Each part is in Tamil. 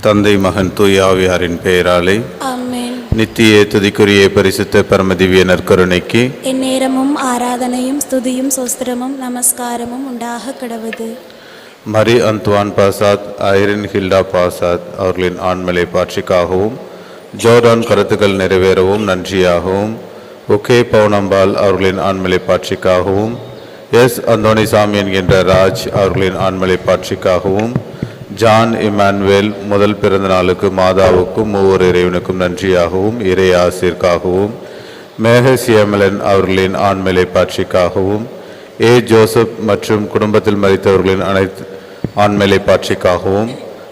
தந்தை மகன் தூய ஆவியாரின் பெயராலே ஆமென். நித்திய துதிக்குரிய பரிசுத்த பரமதிவிய நற்கருணைக்கு எந்நேரமும் ஆராதனையும் ஸ்துதியும் சோஸ்திரமும் நமஸ்காரமும் உண்டாக கடவுது. மரி அந்துவான் பாசாத், ஐரின் ஹில்டா பாசாத் அவர்களின் ஆண்மலை பாட்சிக்காகவும், ஜோர்டான் கருத்துக்கள் நிறைவேறவும் நன்றியாகவும், ஒகே பவுனம்பால் அவர்களின் ஆண்மலை பாட்சிக்காகவும், எஸ் அந்தோணிசாமி என்கின்ற ராஜ் அவர்களின் ஆண்மலை பாட்சிக்காகவும், ஜான் இமானுவேல் முதல் பிறந்த நாளுக்கு மாதாவுக்கும் ஒவ்வொரு இறைவனுக்கும் நன்றியாகவும், இறை ஆசிர்க்காகவும், மேகசியமலன் அவர்களின் ஆண்மலை பாட்சிக்காகவும், ஏ ஜோசப் மற்றும் குடும்பத்தில் மரித்தவர்களின் அனைத்து ஆண்மலை பாட்சிக்காகவும்,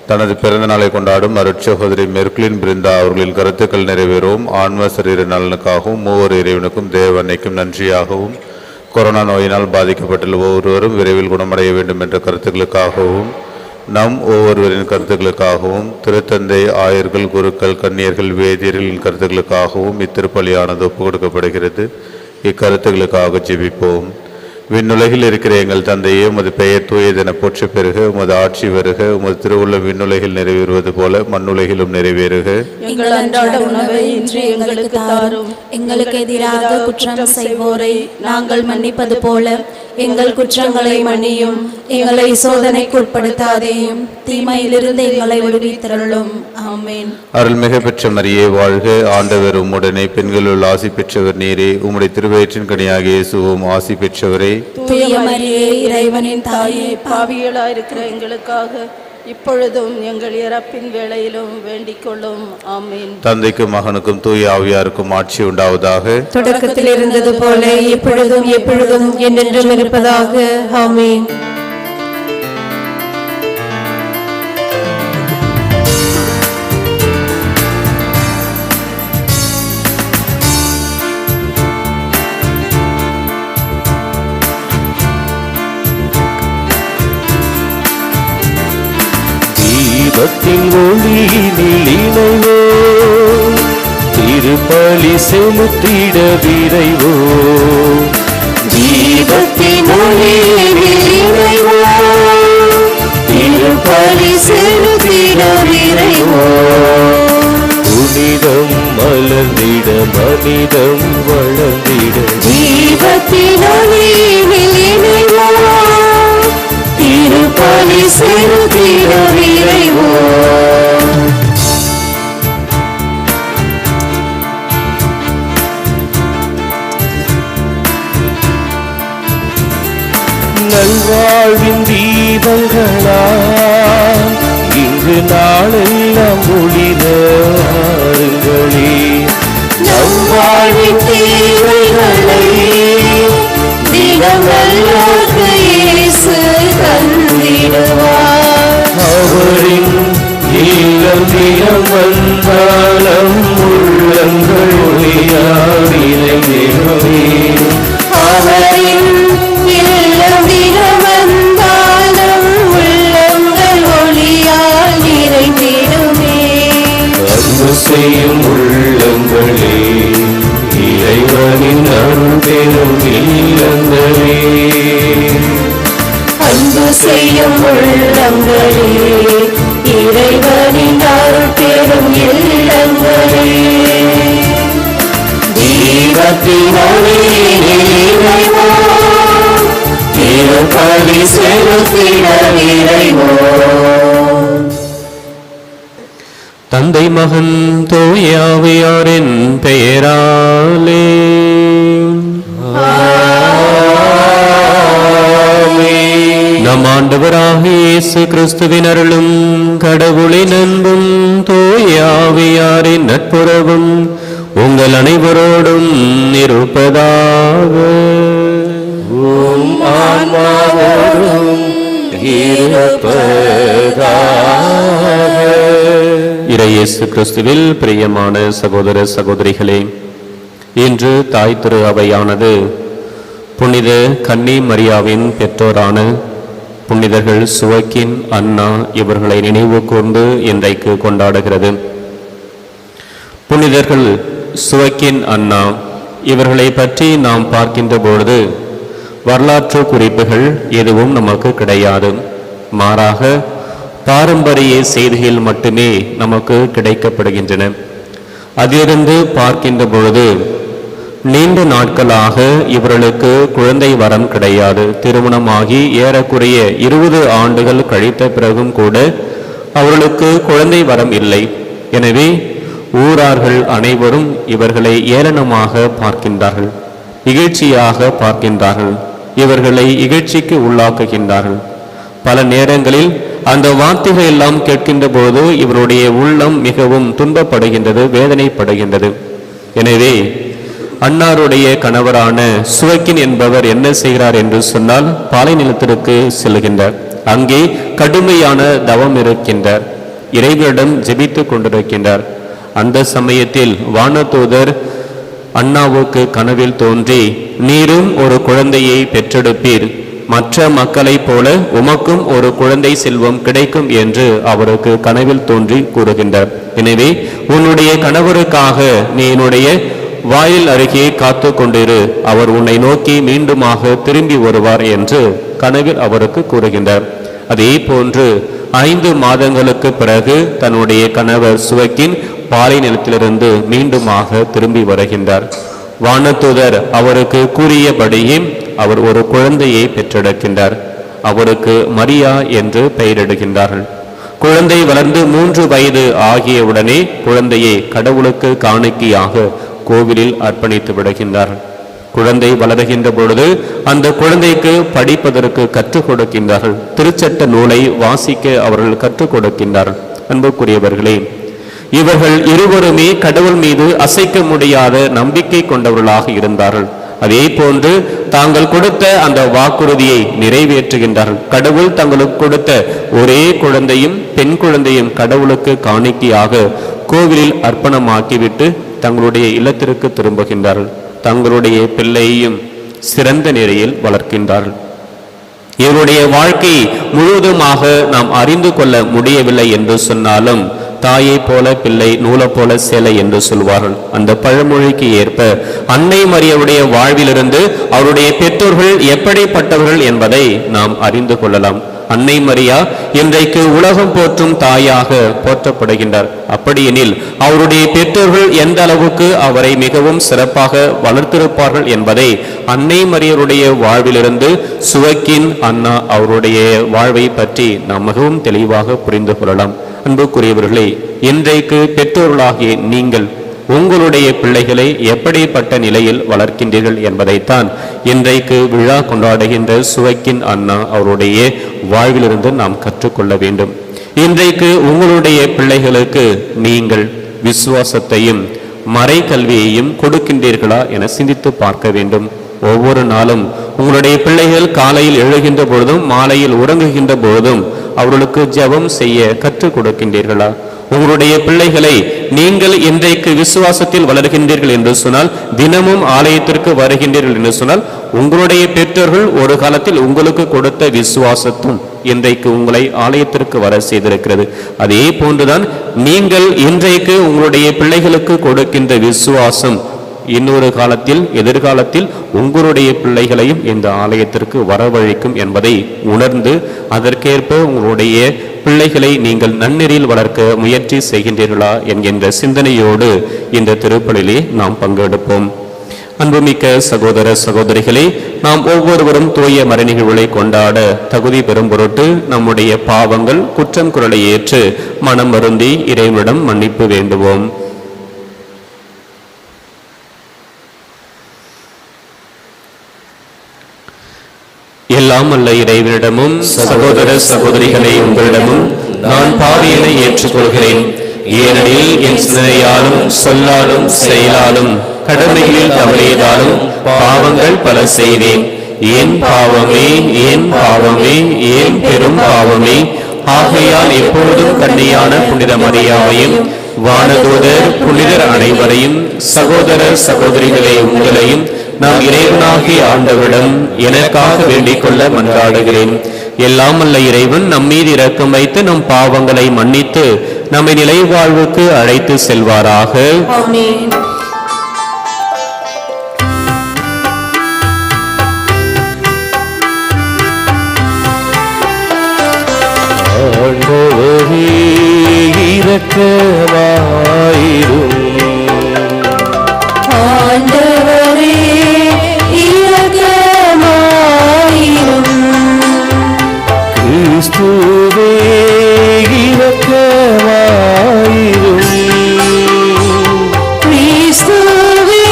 தனது பிறந்த நாளை கொண்டாடும் அருட்சகோதரி மெர்க்லின் பிருந்தா அவர்களின் கருத்துக்கள் நிறைவேறவும், ஆன்ம சரீர நலனுக்காகவும், ஒவ்வொரு இறைவனுக்கும் தேவன்னைக்கும் நன்றியாகவும், கொரோனா நோயினால் பாதிக்கப்பட்டுள்ள ஒவ்வொருவரும் விரைவில் குணமடைய வேண்டும் என்ற கருத்துக்களுக்காகவும், நம் ஒவ்வொருவரின் கருத்துக்களுக்காகவும், திருத்தந்தை, ஆயர்கள், குருக்கள், கன்னியர்கள், வேதியர்களின் கருத்துக்களுக்காகவும் இத்திருப்பலியானது ஒப்புக் கொடுக்கப்படுகிறது. இக்கருத்துக்களுக்காக ஜெபிப்போம். விண்ணுலகில் இருக்கிற எங்கள் தந்தையே, உமது பெயர் தூயதென போற்ற பெறுக, உமது ஆட்சி வருக, உமது திருவுள்ள விண்ணுலகில் நிறைவேறுவது போல மண்ணுலகிலும் நிறைவேறுக. எங்கள் அன்றாட உணவை இன்று எங்களுக்கு தாரும். எங்களுக்கு எதிராக குற்றம் செய்வோரை நாங்கள் மன்னிப்பது போல எங்கள் குற்றங்களை மன்னியும். எங்களை சோதனைக்கு உட்படுத்தாதேயும், தீமையிலிருந்து எங்களை விடுவித்தருளும். ஆமென். அருள்மிக பெற்ற மரியே வாழ்க, ஆண்டவர் உம்முடனே, பெண்களுள் ஆசி பெற்றவர் நீரே, உம்முடைய திருவயிற்றின் கனியாகிய இயேசுவும் ஆசி பெற்றவரே. தூய மரியே, இறைவனின் தாயே, பாவிகளாயிருக்கிற எங்களுக்காக இப்பொழுதும் எங்கள் இறப்பின் வேளையிலும் வேண்டிக் கொள்ளும். ஆமென். தந்தைக்கும் மகனுக்கும் தூய ஆவியாருக்கும் ஆட்சி உண்டாவதாக. தொடக்கத்தில் இருந்தது போல இப்பொழுதும் எப்பொழுதும் என்றென்றும் இருப்பதாக. ஆமென். தீபத்தின் ஒளியினில் இணைவோ, திருப்பலி செலுத்திட விரைவோ. தீபத்தின் ஒளியினில் இணைவோ, திருப்பலி செலுத்திட விரைவோ. புனிதம் மலர்ந்திட, மனிதம் வளர்ந்திட. தீபத்தின் ஒளியினில் இணைவோ, திருப்பலி செலுத்திட விரைவோ. நல்வாழ்வின் தீபங்களா இங்கு நாளெல்லாம் ஒளிதாருங்களே. நல்வாழ்வின் தீமைகளை தினமெல்லோர்க்கு இயேசு தந்திடுவார். அவரின் இல்லம் தினம் வந்தாலும் உள்ளங்கள் ஒளியால் நிறைந்திடுமே. அவரின் இல்லம் தினம் வந்தாலும் உள்ளங்கள் ஒளியால் நிறைந்திடுமே. அன்பு செய்யும் உள்ளங்களே, இறைவனின் அருள் பெறும் இல்லங்களே. அன்பு செய்யும் உள்ளங்களே, இறைவனின் அருள் பெறும் இல்லங்களே. தீபத்தின் ஒளியினில் இறைவோ, திருப்பலி செலுத்திட விரைவோ. தந்தை மகன் தூய ஆவியாரின் பெயராலே நம் ஆண்டவராகிய இயேசு கிறிஸ்துவின் அருளும், கடவுளின் அன்பும், தூய ஆவியாரின் நட்புறவும் உங்கள் அனைவரோடும் இருப்பதாக. உம் ஆன்மாவோடும் இருப்பதாக. இறையேசு கிறிஸ்துவில் பிரியமான சகோதர சகோதரிகளே, இன்று தாய் திரு அவையானது புனித கன்னி மரியாவின் பெற்றோரான புனிதர்கள் சுவக்கின், அன்னா இவர்களை நினைவு கூர்ந்து இன்றைக்கு கொண்டாடுகிறது. புனிதர்கள் சுவக்கின், அன்னா இவர்களை பற்றி நாம் பார்க்கின்ற பொழுது வரலாற்று குறிப்புகள் எதுவும் நமக்கு கிடையாது. மாறாக பாரம்பரிய செய்திகள் மட்டுமே நமக்கு கிடைக்கப்படுகின்றன. அதிலிருந்து பார்க்கின்ற பொழுது நீண்ட நாட்களாக இவர்களுக்கு குழந்தை வரம் கிடையாது. திருமணமாகி ஏறக்குறைய 20 ஆண்டுகள் கழித்த பிறகும் கூட அவர்களுக்கு குழந்தை வரம் இல்லை. எனவே ஊரார்கள் அனைவரும் இவர்களை ஏளனமாக பார்க்கின்றார்கள், இகழ்ச்சியாக பார்க்கின்றார்கள், இவர்களை இகழ்ச்சிக்கு உள்ளாக்குகின்றார்கள். பல நேரங்களில் அந்த வார்த்தைகள் எல்லாம் கேட்கின்ற போது இவருடைய உள்ளம் மிகவும் துன்பப்படுகின்றது, வேதனைப்படுகின்றது. எனவே அன்னாருடைய கணவரான சுவக்கின் என்பவர் என்ன செய்கிறார் என்று சொன்னால், பாலை நிலத்திற்கு செல்கின்றார். அங்கே கடுமையான தவம் இருக்கின்றார், இறைவனிடம் ஜெபித்துக் கொண்டிருக்கின்றார். அந்த சமயத்தில் வானதூதர் அண்ணாவுக்கு கனவில் தோன்றி, நீரும் ஒரு குழந்தையை பெற்றெடுப்பீர், மற்ற மக்களைப் போல உமக்கும் ஒரு குழந்தை செல்வம் கிடைக்கும் என்று அவருக்கு கனவில் தோன்றி கூறுகின்றார். எனவே உன்னுடைய கணவருக்காக நீ என்னுடைய வாயில் அருகே காத்து கொண்டிரு, அவர் உன்னை நோக்கி மீண்டுமாக திரும்பி வருவார் என்று கனவில் அவருக்கு கூறுகின்றார். அதே போன்று 5 மாதங்களுக்கு பிறகு தன்னுடைய கணவர் சுவக்கின் பாலை நிலத்திலிருந்து மீண்டுமாக திரும்பி வருகின்றார். வானதூதர் அவருக்கு கூறியபடியே அவர் ஒரு குழந்தையை பெற்றெடுக்கின்றார். அவருக்கு மரியா என்று பெயரிடுகின்றார்கள். குழந்தை வளர்ந்து 3 வயது ஆகியவுடனே குழந்தையை கடவுளுக்கு காணிக்கையாக கோவிலில் அர்ப்பணித்து விடுகின்றார்கள். குழந்தை வளருகின்ற பொழுது அந்த குழந்தைக்கு படிப்பதற்கு கற்றுக் கொடுக்கின்றார்கள். திருச்சட்ட நூலை வாசிக்க அவர்கள் கற்றுக் கொடுக்கின்றார்கள். அன்புக்குரியவர்களே, இவர்கள் இருவருமே கடவுள் மீது அசைக்க முடியாத நம்பிக்கை கொண்டவர்களாக இருந்தார்கள். அதே போன்று தாங்கள் கொடுத்த அந்த வாக்குறுதியை நிறைவேற்றுகின்றார்கள். கடவுள் தங்களுக்கு கொடுத்த ஒரே குழந்தையும் பெண் குழந்தையும் கடவுளுக்கு காணிக்கையாக கோவிலில் அர்ப்பணமாக்கிவிட்டு தங்களுடைய இல்லத்திற்கு திரும்புகின்றார்கள். தங்களுடைய பிள்ளையையும் சிறந்த நிலையில் வளர்க்கின்றார்கள். இவருடைய வாழ்க்கை முழுவதுமாக நாம் அறிந்து கொள்ள முடியவில்லை என்று சொன்னாலும், தாயை போல பிள்ளை நூலை போல சேலை என்று சொல்வார்கள். அந்த பழமொழிக்கு ஏற்ப அன்னை மரியாவுடைய வாழ்விலிருந்து அவருடைய பெற்றோர்கள் எப்படிப்பட்டவர்கள் என்பதை நாம் அறிந்து கொள்ளலாம். அன்னை மரியா இன்றைக்கு உலகம் போற்றும் தாயாக போற்றப்படுகின்றார். அப்படியெனில் அவருடைய பெற்றோர்கள் எந்த அளவுக்கு அவரை மிகவும் சிறப்பாக வளர்த்திருப்பார்கள் என்பதை அன்னை மரியாருடைய வாழ்விலிருந்து சுவக்கின் அண்ணா அவருடைய வாழ்வை பற்றி நாம் மிகவும் தெளிவாக புரிந்து கொள்ளலாம். அன்புக்குரியவர்களே, இன்றைக்கு பெற்றோர்களாகிய நீங்கள் உங்களுடைய பிள்ளைகளை எப்படிப்பட்ட நிலையில் வளர்க்கின்றீர்கள் என்பதைத்தான் இன்றைக்கு விழா கொண்டாடுகின்ற சுவக்கின் அண்ணா அவருடைய வாழ்விலிருந்து நாம் கற்றுக்கொள்ள வேண்டும். இன்றைக்கு உங்களுடைய பிள்ளைகளுக்கு நீங்கள் விசுவாசத்தையும் மறை கல்வியையும் கொடுக்கின்றீர்களா என சிந்தித்து பார்க்க வேண்டும். ஒவ்வொரு நாளும் உங்களுடைய பிள்ளைகள் காலையில் எழுகின்ற பொழுதும் மாலையில் உறங்குகின்ற பொழுதும் அவர்களுக்கு ஜெபம் செய்ய கற்றுக் கொடுக்கின்றீர்களா? உங்களுடைய பிள்ளைகளை நீங்கள் இன்றைக்கு விசுவாசத்தில் வளர்கின்றீர்கள் என்று சொன்னால், தினமும் ஆலயத்திற்கு வருகின்றீர்கள் என்று சொன்னால், உங்களுடைய பெற்றோர்கள் ஒரு காலத்தில் உங்களுக்கு கொடுத்த விசுவாசத்தும் இன்றைக்கு உங்களை ஆலயத்திற்கு வர செய்திருக்கிறது. அதே போன்றுதான் நீங்கள் இன்றைக்கு உங்களுடைய பிள்ளைகளுக்கு கொடுக்கின்ற விசுவாசம் இன்னொரு காலத்தில் எதிர்காலத்தில் உங்களுடைய பிள்ளைகளையும் இந்த ஆலயத்திற்கு வரவழைக்கும் என்பதை உணர்ந்து அதற்கேற்ப உங்களுடைய பிள்ளைகளை நீங்கள் நன்னெறியில் வளர்க்க முயற்சி செய்கின்றீர்களா என்கின்ற சிந்தனையோடு இந்த திருப்பலிலே நாம் பங்கெடுப்போம். அன்புமிக்க சகோதர சகோதரிகளே, நாம் ஒவ்வொருவரும் தூய மறைநிகழ்வுகளை கொண்டாட தகுதி பெறும் பொருட்டு நம்முடைய பாவங்கள் குற்றம் குரலை ஏற்று மனம் வருந்தி இறைவனிடம் மன்னிப்பு வேண்டுவோம். எல்லாம் அல்ல இறைவனிடமும் சகோதர சகோதரிகளை உங்களிடமும் நான் பாவியனை ஏற்றுக்கொள்கிறேன். ஏனெனில் என் சிந்தனையாலும் சொல்லாலும் செயலாலும் கடமைகளில் தவறியதாலும் பாவங்கள் பல செய்தேன். ஏன் பாவமே, ஏன் பாவமே, ஏன் பெரும் பாவமே. ஆகையால் எப்பொழுதும் கன்னியான புனித மரியாவையும் வானதூதர் புனிதர் அனைவரையும் சகோதர சகோதரிகளை உங்களையும் நாம் இறைவனாகிய ஆண்டவரிடம் எனக்காக வேண்டிக் கொள்ள மன்றாடுகிறேன். எல்லாம் அல்ல இறைவன் நம் மீது இரக்கம் வைத்து நம் பாவங்களை மன்னித்து நம்மை நிலை வாழ்வுக்கு அழைத்து செல்வாராக. ஆமென். ஆண்டவர் இரக்கமாயிரும். ஆண்டவரே இரக்கமாயிரும். கிறிஸ்துவே இரக்கமாயிரும். கிறிஸ்துவே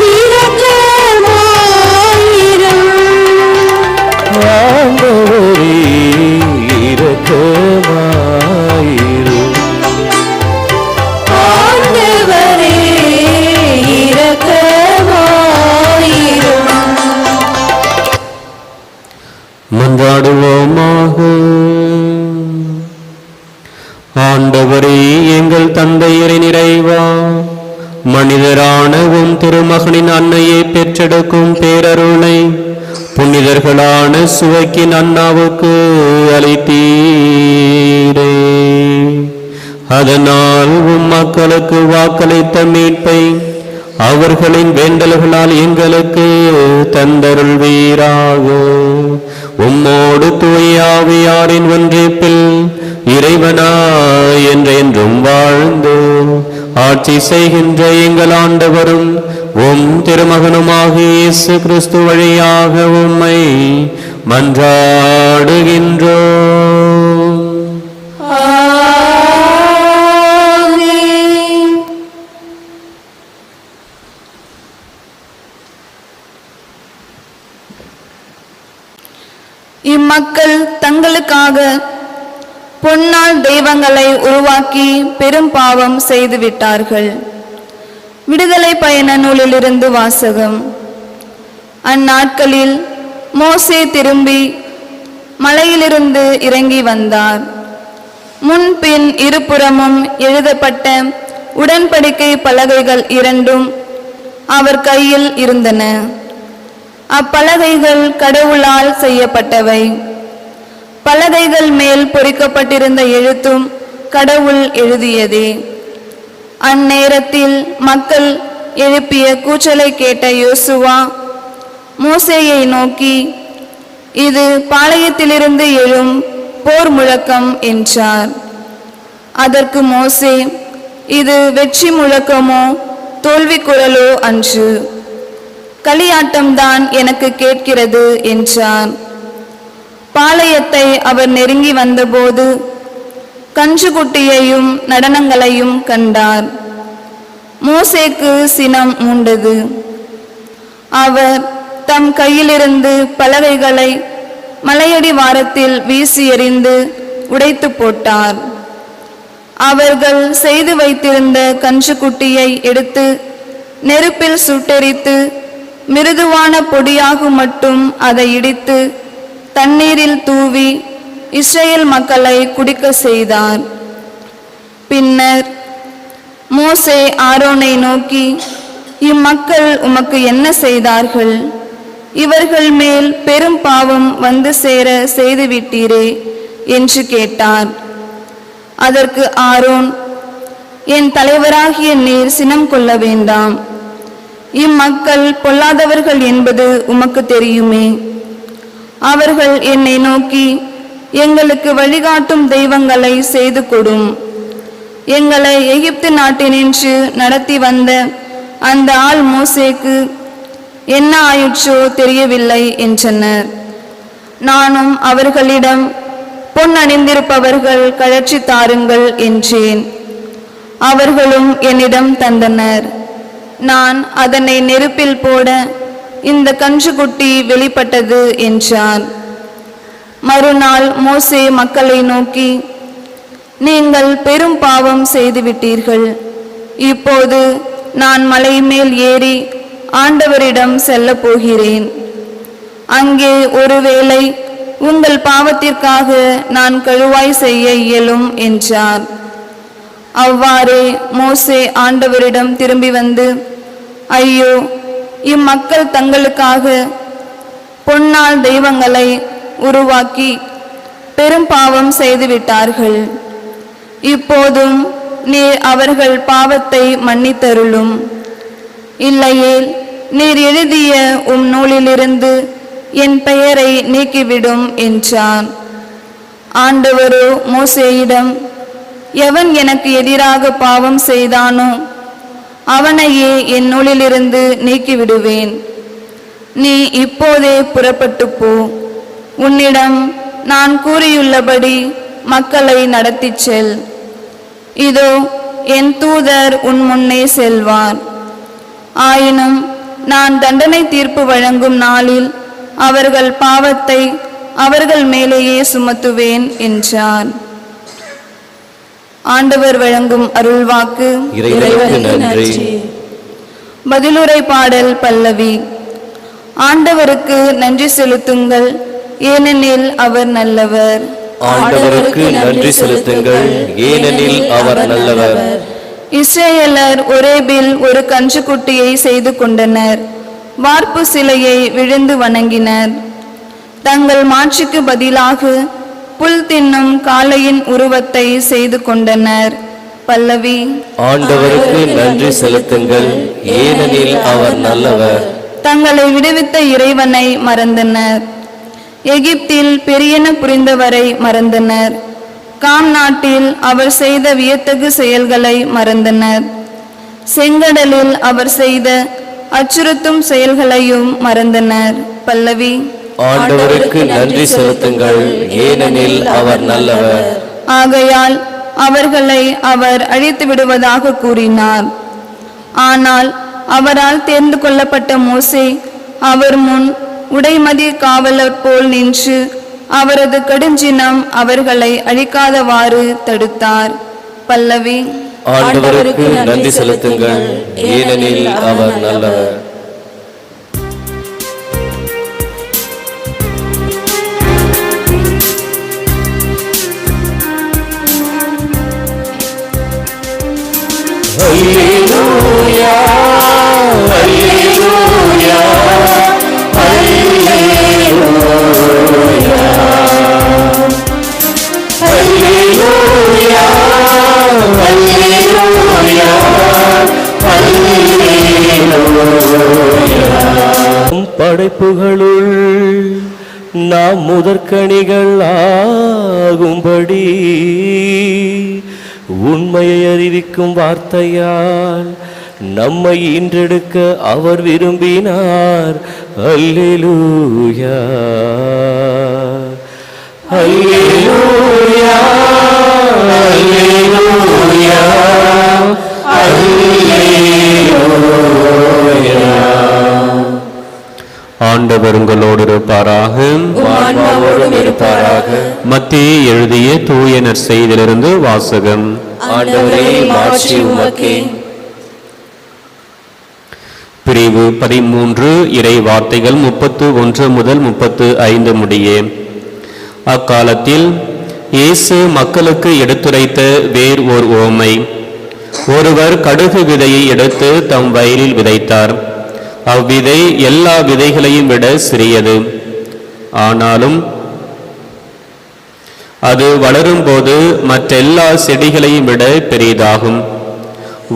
இரக்கமாயிரும். ஆண்டவரே இரக்கமாயிரும். ஆண்டவரே இரக்கமாயிரும். மன்றாடுவோமாக. ஆண்டவரே எங்கள் தந்தையரின் இறைவா, மனிதரான உம் திருமகனின் அன்னையை பெற்றெடுக்கும் பேரருளை புனிதர்களான சுவைக்கின் அண்ணாவுக்கு அளித்தீரே. அதனால் உம் மக்களுக்கு வாக்களித்த மீட்பை அவர்களின் வேண்டல்களால் எங்களுக்கு தந்தருள்வீராக. உம்மோடு தூய ஆவியாரின் ஒன்றிப்பில் இறைவனா என்றென்றும் வாழ்ந்து ஆட்சி செய்கின்ற எங்கள் ஆண்டவரும் உம் திருமகனுமாகிய இயேசு கிறிஸ்து வழியாக உம்மை மன்றாடுகின்றோம். ஆமென். இம்மக்கள் தங்களுக்காக பொன்னால் தெய்வங்களை உருவாக்கி பெரும் பாவம் செய்துவிட்டார்கள். விடுதலை பயண நூலிலிருந்து வாசகம். அந்நாட்களில் மோசே திரும்பி மலையிலிருந்து இறங்கி வந்தார். முன்பின் இருபுறமும் எழுதப்பட்ட உடன்படிக்கை பலகைகள் இரண்டும் அவர் கையில் இருந்தன. அப்பலகைகள் கடவுளால் செய்யப்பட்டவை. பலகைகள் மேல் பொறிக்கப்பட்டிருந்த எழுத்தும் கடவுள் எழுதியதே. அந்நேரத்தில் மக்கள் எழுப்பிய கூச்சலை கேட்ட யோசுவா மோசேயை நோக்கி, இது பாளையத்திலிருந்து எழும் போர் முழக்கம் என்றார். அதற்கு மோசே, இது வெற்றி முழக்கமோ தோல்வி குரலோ அன்று, களியாட்டம்தான் எனக்கு கேட்கிறது என்றார். பாளையத்தை அவர் நெருங்கி வந்தபோது கன்றுக்குட்டியையும் நடனங்களையும் கண்டார். மோசேக்கு சினம் மூண்டது. அவர் தம் கையிலிருந்து பலகைகளை மலையடி வாரத்தில் வீசி எறிந்து உடைத்து போட்டார். அவர்கள் செய்து வைத்திருந்த கன்றுக்குட்டியை எடுத்து நெருப்பில் சுட்டெரித்து மிருதுவான பொடியாகும் மட்டும் அதை இடித்து தண்ணீரில் தூவி இஸ்ரேல் மக்களை குடிக்க செய்தார். பின்னர் மோசே ஆரோனை நோக்கி, இம்மக்கள் உமக்கு என்ன செய்தார்கள்? இவர்கள் மேல் பெரும் பாவம் வந்து சேர செய்துவிட்டீரே என்று கேட்டார். அதற்கு ஆரோன், என் தலைவராகிய நீர் சினம் கொள்ள வேண்டாம். இம்மக்கள் பொல்லாதவர்கள் என்பது உமக்கு தெரியுமே. அவர்கள் என்னை நோக்கி, எங்களுக்கு வழிகாட்டும் தெய்வங்களை செய்து கொடும், எங்களை எகிப்து நாட்டினின்று நடத்தி வந்த அந்த ஆள் மோசேக்கு என்ன ஆயிற்றோ தெரியவில்லை என்றனர். நானும் அவர்களிடம், பொன் அணிந்திருப்பவர்கள் கழற்றி தாருங்கள் என்றேன். அவர்களும் என்னிடம் தந்தனர். நான் அதனை நெருப்பில் போட இந்த கன்றுக்குட்டி வெளிப்பட்டது என்றார். மறுநாள் மோசே மக்களை நோக்கி, நீங்கள் பெரும் பாவம் செய்துவிட்டீர்கள். இப்போது நான் மலை மேல் ஏறி ஆண்டவரிடம் செல்ல போகிறேன். அங்கே ஒருவேளை உங்கள் பாவத்திற்காக நான் கழுவாய் செய்ய இயலும் என்றார். அவ்வாறே மோசே ஆண்டவரிடம் திரும்பி வந்து, ஐயோ, இம்மக்கள் தங்களுக்காக பொன்னால் தெய்வங்களை உருவாக்கி பெரும் பாவம் செய்துவிட்டார்கள். இப்போதும் நீர் அவர்கள் பாவத்தை மன்னித்தருளும். இல்லையேல் நீர் எழுதிய உம் நூலிலிருந்து என் பெயரை நீக்கிவிடும் என்றான். ஆண்டவரோ மோசேயிடம், எவன் எனக்கு எதிராக பாவம் செய்தானோ அவனையே என் நூலிலிருந்து நீக்கிவிடுவேன். நீ இப்போதே புறப்பட்டு போ. உன்னிடம் நான் கூறியுள்ளபடி மக்களை நடத்திச் செல். இதோ என் தூதர் உன் முன்னே செல்வார். ஆயினும் நான் தண்டனை தீர்ப்பு வழங்கும் நாளில் அவர்கள் பாவத்தை அவர்கள் மேலேயே சுமத்துவேன் என்றார். ஆண்டவர் வழங்கும் அருள்வாக்கு. இறைவனுக்கு நன்றி. பதிலுரை பாடல் பல்லவி. ஆண்டவருக்கு நன்றி செலுத்துங்கள், ஏனெனில் அவர் நல்லவர். ஆண்டவருக்கு நன்றி செலுத்துங்கள், ஏனெனில் அவர் நல்லவர். இஸ்ரேலர் ஒரேபில் ஒரு கன்றுக்குட்டியை செய்து கொண்டனர். வார்ப்பு சிலையை விழுந்து வணங்கினர். தங்கள் மாட்சிக்கு பதிலாக புல் தின்னும் காளையின் உருவத்தை செய்து கொண்டனர். பல்லவி. ஆண்டவருக்கு நன்றி செலுத்துங்கள், ஏனெனில் அவர் நல்லவர். தங்களை விடுவித்த இறைவனை மறந்தனர். எகிப்தில் பெரியன புரிந்தவரை மறந்தனர். காம் நாட்டில் அவர் செய்த வியத்தகு செயல்களை மறந்தனர். செங்கடலில் அவர் செய்த அச்சுறுத்தும் செயல்களையும் மறந்தனர். பல்லவி. ஆண்டவருக்கு நன்றி செலுத்துங்கள், ஏனெனில் அவர் நல்லவர். ஆகையால் அவர்களை அவர் அழித்து விடுவதாக கூறினார். ஆனால் அவரால் தேர்ந்து கொள்ளப்பட்ட மோசே அவர் முன் உடைமதி காவலர் போல் நின்று அவரது கடுஞ்சினம் அவர்களை அழிக்காதவாறு தடுத்தார். பல்லவி. ஆண்டவருக்கு நன்றி செலுத்துங்கள், ஏனெனில் அவர் நல்லவர். Alleluia, Alleluia, Alleluia, Alleluia, Alleluia, Alleluia. படைப்புகளுள் நாம் முதற்கனிகள் ஆகும்படி உண்மையை அறிவிக்கும் வார்த்தையால் நம்மை ஈன்றெடுக்க அவர் விரும்பினார். அல்லேலூயா, அல்லேலூயா, அல்லேலூயா, அல்லேலூயா. ஆண்டவர் உங்களோடு இருப்பாராக. மத்தேயு எழுதிய தூய நற்செய்தியிலிருந்து வாசகம். ஆண்டவரே, மாட்சி உமக்கே. பிரிவு 13 இறை வார்த்தைகள் 31 முதல் 35 முடிய. அக்காலத்தில் இயேசு மக்களுக்கு எடுத்துரைத்த வேறு ஓர் உவமை. ஒருவர் கடுகு விதையை எடுத்து தம் வயலில் விதைத்தார். அவ்விதை எல்லா விதைகளையும் விட சிறியது. ஆனாலும் அது வளரும்போது மற்றெல்லா செடிகளையும் விட பெரியதாகும்.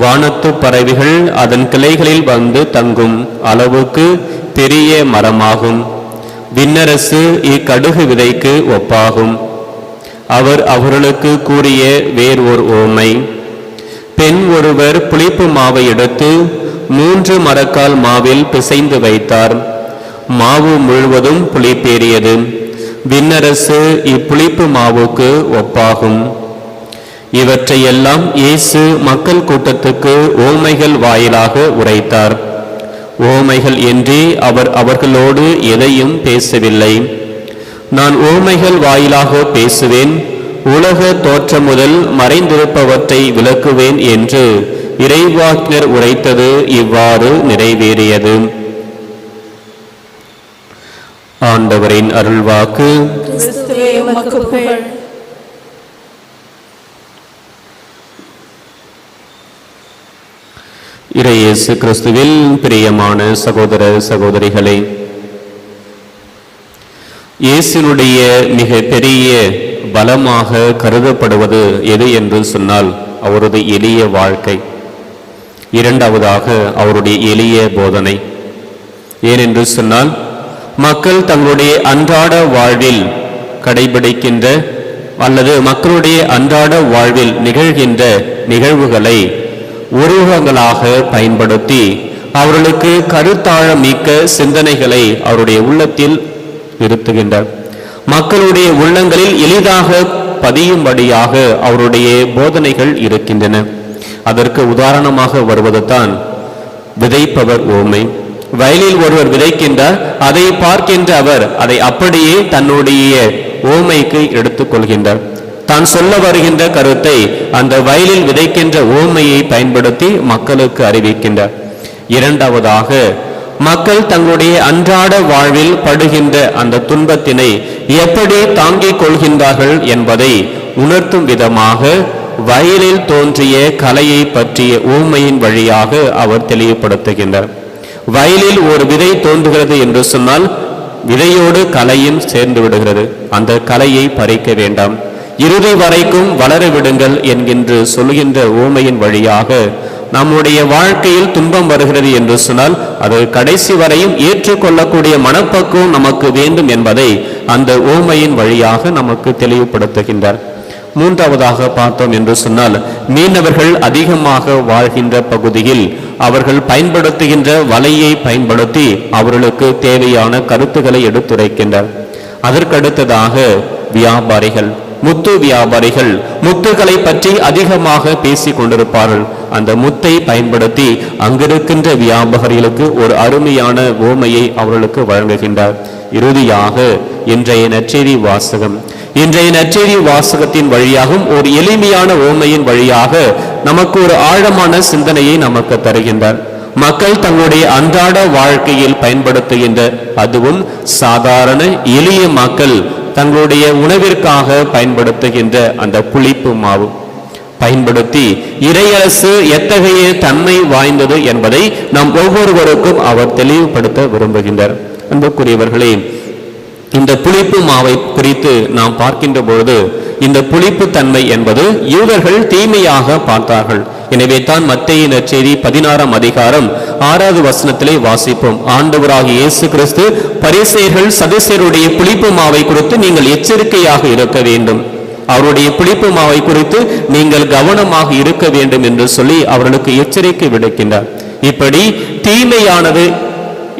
வானத்து பறவைகள் அதன் கிளைகளில் வந்து தங்கும் அளவுக்கு பெரிய மரமாகும். விண்ணரசு இக்கடுகு விதைக்கு ஒப்பாகும். அவர் அவர்களுக்கு கூறிய வேறு ஓர் உவமை. பெண் ஒருவர் புளிப்பு மாவை எடுத்து 3 மரக்கால் மாவில் பிசைந்து வைத்தார். மாவு முழுவதும் புளிப்பேறியது. விண்ணரசு இப்புளிப்பு மாவுக்கு ஒப்பாகும். இவற்றையெல்லாம் இயேசு மக்கள் கூட்டத்துக்கு ஓமைகள் வாயிலாக உரைத்தார். ஓமைகள் இன்றி அவர் அவர்களோடு எதையும் பேசவில்லை. நான் ஓமைகள் வாயிலாக பேசுவேன், உலக தோற்றம் முதல் மறைந்திருப்பவற்றை விளக்குவேன் என்று இறைவாக்கினர் உரைத்தது இவ்வாறு நிறைவேறியது. ஆண்டவரின் அருள்வாக்கு. கிறிஸ்துவே உமக்கு புகழ். இறையேசு கிறிஸ்துவில் பிரியமான சகோதர சகோதரிகளே, இயேசுனுடைய மிக பெரிய பலமாக கருதப்படுவது எது என்று சொன்னால் அவரது எளிய வாழ்க்கை. இரண்டாவதாக அவருடைய எளிய போதனை. ஏனென்று சொன்னால் மக்கள் தங்களுடைய அன்றாட வாழ்வில் கடைபிடிக்கின்ற அல்லது மக்களுடைய அன்றாட வாழ்வில் நிகழ்கின்ற நிகழ்வுகளை உருவகங்களாக பயன்படுத்தி அவர்களுக்கு கருத்தாழமிக்க சிந்தனைகளை அவருடைய உள்ளத்தில் நிறுத்துகின்றார். மக்களுடைய உள்ளங்களில் எளிதாக பதியும்படியாக அவருடைய போதனைகள் இருக்கின்றன. அதற்கு உதாரணமாக வருவதுதான் விதைப்பவர் ஓமை. வயலில் ஒருவர் விதைக்கின்றார், அதை பார்க்கின்ற அவர் அதை அப்படியே தன்னுடைய ஓமைக்கு எடுத்துக்கொள்கின்றார். தான் சொல்ல வருகின்ற கருத்தை அந்த வயலில் விதைக்கின்ற ஓமையை பயன்படுத்தி மக்களுக்கு அறிவிக்கின்றார். இரண்டாவதாக, மக்கள் தங்களுடைய அன்றாட வாழ்வில் படுகின்ற அந்த துன்பத்தினை எப்படி தாங்கிக் கொள்கின்றார்கள் என்பதை உணர்த்தும் விதமாக வயலில் தோன்றிய கலையை பற்றிய ஊமையின் வழியாக அவர் தெளிவுபடுத்துகின்றார். வயலில் ஒரு விதை தோன்றுகிறது என்று சொன்னால் விதையோடு கலையும் சேர்ந்து விடுகிறது. அந்த கலையை பறிக்க வேண்டாம், இறுதி வரைக்கும் வளர விடுங்கள் என்கின்ற சொல்கின்ற ஊமையின் வழியாக நம்முடைய வாழ்க்கையில் துன்பம் வருகிறது என்று சொன்னால் அது கடைசி வரையும் ஏற்றுக்கொள்ளக்கூடிய மனப்பக்குவம் நமக்கு வேண்டும் என்பதை அந்த ஊமையின் வழியாக நமக்கு தெளிவுபடுத்துகின்றார். மூன்றாவதாக பார்த்தோம் என்று சொன்னால், மீனவர்கள் அதிகமாக வாழ்கின்ற பகுதியில் அவர்கள் பயன்படுத்துகின்ற வலையை பயன்படுத்தி அவர்களுக்கு தேவையான கருத்துக்களை எடுத்துரைக்கின்றார். அதற்கடுத்ததாக வியாபாரிகள், முத்து வியாபாரிகள் முத்துக்களை பற்றி அதிகமாக பேசிக் கொண்டிருப்பார்கள். அந்த முத்தை பயன்படுத்தி அங்கிருக்கின்ற வியாபாரிகளுக்கு ஒரு அருமையான ஓமையை அவர்களுக்கு வழங்குகின்றார். இறுதியாக இன்றைய நற்செய்தி வாசகம். இன்றைய நற்செய்தி வாசகத்தின் வழியாகவும் ஒரு எளிமையான ஓமையின் வழியாக நமக்கு ஒரு ஆழமான சிந்தனையை நமக்கு தருகின்றார். மக்கள் தங்களுடைய அன்றாட வாழ்க்கையில் பயன்படுத்துகின்ற, அதுவும் சாதாரண எளிய மக்கள் தங்களுடைய உணவிற்காக பயன்படுத்துகின்ற அந்த புளிப்பு மாவு பயன்படுத்தி இறையரசு எத்தகைய தன்மை வாய்ந்தது என்பதை நம் ஒவ்வொருவருக்கும் அவர் தெளிவுபடுத்த விரும்புகின்றார். அன்புக்குரியவர்களே, இந்த புளிப்பு மாவை குறித்து நாம் பார்க்கின்ற பொழுது இந்த புளிப்பு தன்மை என்பது யூதர்கள் தீமையாக பார்த்தார்கள். எனவே தான் மத்தேயு நற்செய்தி 16ஆம் அதிகாரம் 6வது வசனத்திலே வாசிப்போம். ஆண்டவராகிய இயேசு கிறிஸ்து பரிசேயர்கள் சதுசேயருடைய புளிப்பு மாவை குறித்து நீங்கள் எச்சரிக்கையாக இருக்க வேண்டும், அவருடைய புளிப்பு மாவை குறித்து நீங்கள் கவனமாக இருக்க வேண்டும் என்று சொல்லி அவர்களுக்கு எச்சரிக்கை விடுக்கின்றார். இப்படி தீமையானது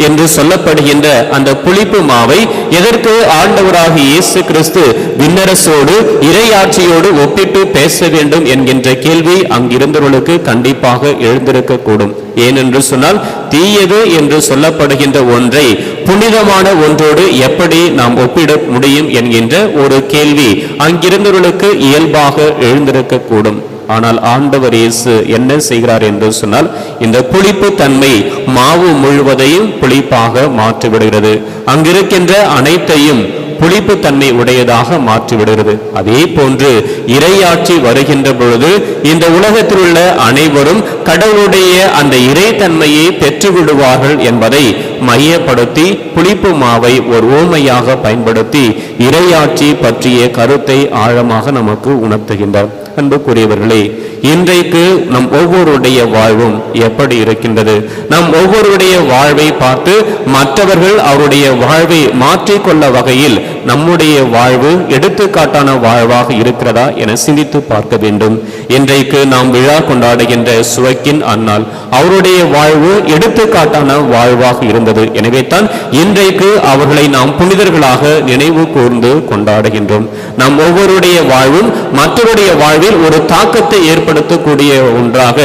என்று சொல்லப்படுகின்ற அந்த புளிப்பு மாவை எதற்கு ஆண்டவராகிய இயேசு கிறிஸ்து விண்ணரசோடு இறையாட்சியோடு ஒப்பிட்டு பேச வேண்டும் என்கின்ற கேள்வி அங்கிருந்தவர்களுக்கு கண்டிப்பாக எழுந்திருக்க கூடும். ஏனென்று சொன்னால், தீயது என்று சொல்லப்படுகின்ற ஒன்றை புனிதமான ஒன்றோடு எப்படி நாம் ஒப்பிட முடியும் என்கின்ற ஒரு கேள்வி அங்கிருந்தவர்களுக்கு இயல்பாக எழுந்திருக்க கூடும். ஆனால் ஆண்டவர் இயேசு என்ன செய்கிறார் என்று சொன்னால், இந்த புளிப்பு தன்மை மாவு முழுவதையும் புளிப்பாக மாற்றிவிடுகிறது. அங்கிருக்கின்ற அனைத்தையும் புளிப்பு தன்மை உடையதாக மாற்றிவிடுகிறது. அதே போன்று இறையாட்சி வருகின்ற பொழுது இந்த உலகத்தில் உள்ள அனைவரும் கடவுளுடைய அந்த இறைத்தன்மையை பெற்றுவிடுவார்கள் என்பதை மையப்படுத்தி புளிப்பு மாவை ஒரு ஓமையாக பயன்படுத்தி இறையாட்சி பற்றிய கருத்தை ஆழமாக நமக்கு உணர்த்துகின்றார். அன்புக்குரியவர்களே, இன்றைக்கு நம் ஒவ்வொருடைய வாழ்வும் எப்படி இருக்கின்றது? நம் ஒவ்வொருடைய வாழ்வை பார்த்து மற்றவர்கள் அவருடைய வாழ்வை மாற்றிக்கொள்ள வகையில் நம்முடைய வாழ்வு எடுத்துக்காட்டான வாழ்வாக இருக்கிறதா என சிந்தித்து பார்க்க வேண்டும். இன்றைக்கு நாம் விழா கொண்டாடுகின்ற சுவைக்கின் அன்னாள் அவருடைய வாழ்வு எடுத்துக்காட்டான வாழ்வாக இருந்தது. எனவே தான் இன்றைக்கு அவர்களை நாம் புனிதர்களாக நினைவு கூர்ந்து கொண்டாடுகின்றோம். நம் ஒவ்வொருடைய வாழ்வும் மற்றவருடைய வாழ்வில் ஒரு தாக்கத்தை ஏற்படுத்தக்கூடிய ஒன்றாக,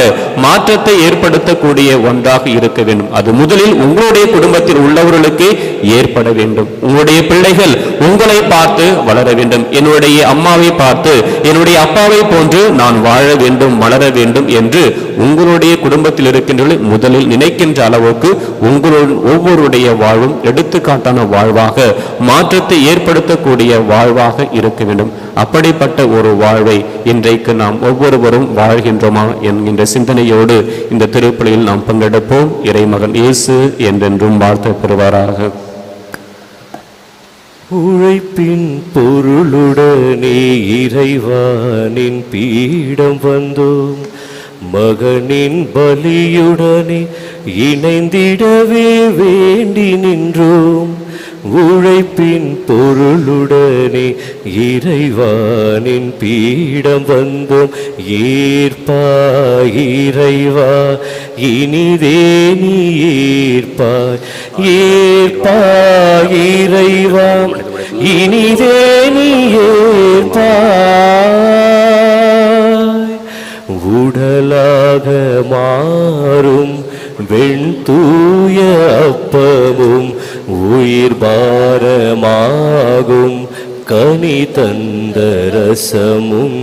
மாற்றத்தை ஏற்படுத்தக்கூடிய ஒன்றாக இருக்க வேண்டும். அது முதலில் உங்களுடைய குடும்பத்தில் உள்ளவர்களுக்கு ஏற்பட வேண்டும். உங்களுடைய பிள்ளைகள் உங்களை பார்த்து வளர வேண்டும். என்னுடைய அம்மாவை பார்த்து என்னுடைய அப்பாவை போன்று நான் வாழ வேண்டும், வளர வேண்டும் என்று உங்களுடைய குடும்பத்தில் இருக்கின்றவர்கள் முதலில் நினைக்கின்ற அளவுக்கு ஒவ்வொருடைய வாழ்வும் எடுத்துக்காட்டான வாழ்வாக, மாற்றத்தை ஏற்படுத்தக்கூடிய வாழ்வாக இருக்க வேண்டும். அப்படிப்பட்ட ஒரு வாழ்வை இன்றைக்கு நாம் ஒவ்வொருவரும் வாழ்கின்றோமா என்கின்ற சிந்தனையோடு இந்த திருப்பலியில் நாம் பங்கெடுப்போம். இறைமகன் இயேசு என்றென்றும் வாழ்த்து பெறுவாராக. உழைப்பின் பொருளுடனே இறைவானின் பீடம் வந்தோம், மகனின் பலியுடனே இணைந்திடவே வேண்டி நின்றோம். உழைப்பின் பொருளுடனே இறைவானின் பீடம் வந்தோம். ஏற்பாய் இறைவா இனிதே நீ ஏற்பாய், ஏற்பாய் இறைவா இனிதே நீ ஏற்பாய். உடலாக மாறும் வெண்தூய அப்பமும் உயிர் பாரமாகும் கனி தந்த ரசமும்.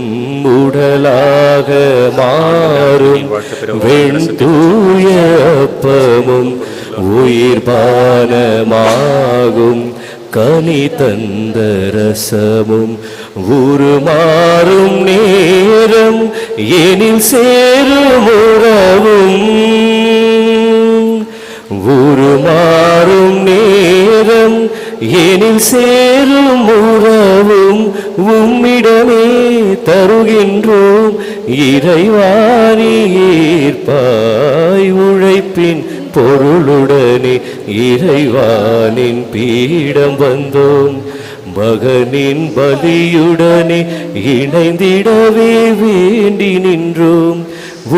உடலாக மாறும் வெண்தூய அப்பமும் உயிர் பானமாகும் கனி தந்த ரசமும். உருமாறும் நேரம் எனில் சேரும் உறவும், உருமாறும் நேரம் எனில் சேரும் உறவும் உம்மிடமே தருகின்றோம். இறைவாணி ஏற்பாய் உழைப்பின் பொருளுடனே இறைவானின் பீடம் வந்தோம். மகனின் பலியுடனே இணைந்திடவே வேண்டி நின்றோம்.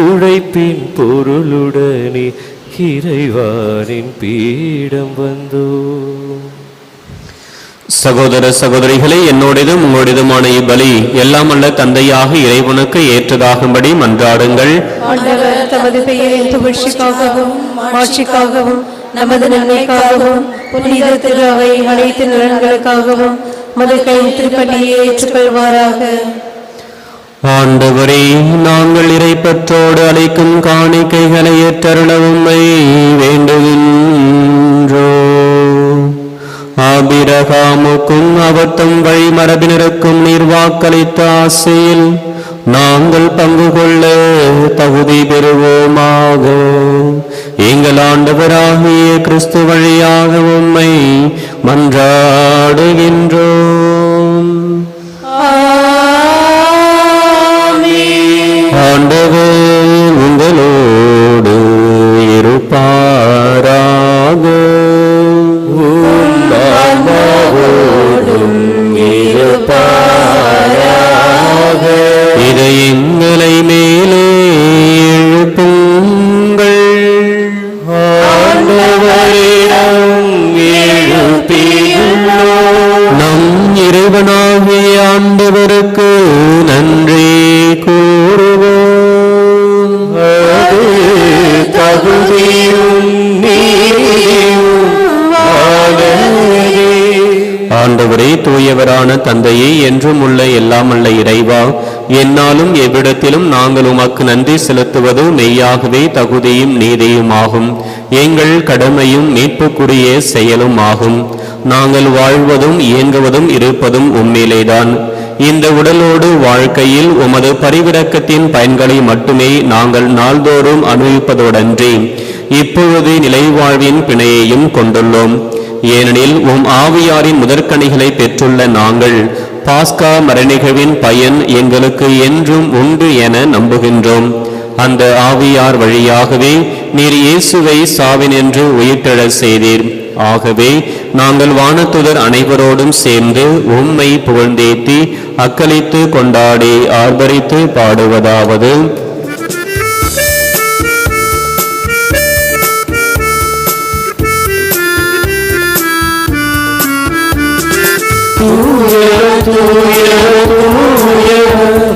உழைப்பின் பொருளுடனே இறைவானின் பீடம் வந்தோம். சகோதர சகோதரிகளே, என்னோடதும் உங்களுடையதுமான இப்பலி எல்லாம் அல்ல தந்தையாக இறைவனுக்கு ஏற்றதாகும்படி மன்றாடுங்கள். ஆண்டவர் தமது பெயரின் புகழ்ச்சிக்காகவும் மாட்சிக்காகவும் நமது நன்மைக்காகவும் புனித திரு அவை அனைத்து நலன்களுக்காகவும் மதுக்களின் திருப்பலியை ஏற்றுக்கொள்வாராக. ஆண்டவரே, நாங்கள் இறைப்பற்றோடு அளிக்கும் காணிக்கைகளை ஏற்றருள உம்மை வேண்டுகின்றோம். ஆபிரகாமுக்கும் அவர்தம் வழிமரபினருக்கும் நீர் வாக்களித்த ஆசையில் நாங்கள் பங்கு கொள்ள தகுதி பெறுவோமாக. எங்கள் ஆண்டவராகிய கிறிஸ்து வழியாக உம்மை மன்றாடுகின்றோம். ஆண்டவர் உங்களோடு இருப்பாராக. இதை எங்களை மேலே எழுப்புங்கள். நம் இறைவனாகிய ஆண்டவருக்கு நன்றி கூறுவோம். தகுதியும் ஆண்டவரே, தூயவரான தந்தையே, என்றும் உள்ள எல்லாம் அல்ல இறைவா, என்னாலும் எவ்விடத்திலும் நாங்கள் உமக்கு நன்றி செலுத்துவது மெய்யாகவே தகுதியும் நீதியும் ஆகும். எங்கள் கடமையும் மீட்புக்குரிய செயலும் ஆகும். நாங்கள் வாழ்வதும் இயங்குவதும் இருப்பதும் உம்மிலேதான். இந்த உடலோடு வாழ்க்கையில் உமது பரிவிரக்கத்தின் பயன்களை மட்டுமே நாங்கள் நாள்தோறும் அனுபவிப்பதோடன்றி இப்பொழுது நிலைவாழ்வின் பிணையையும் கொண்டுள்ளோம். ஏனெனில் உம் ஆவியாரின் முதற்கனிகளை பெற்றுள்ள நாங்கள் பாஸ்கா மரணிகவின் பயன் எங்களுக்கு என்றும் உண்டு என நம்புகின்றோம். அந்த ஆவியார் வழியாகவே நீர் இயேசுவை சாவினின்று உயிர்த்தெழச் செய்தீர். ஆகவே நாங்கள் வானத்துதர் அனைவரோடும் சேர்ந்து உம்மை புகழ்ந்தேத்தி அக்களித்து கொண்டாடி ஆர்ப்பரித்து பாடுவதாவது: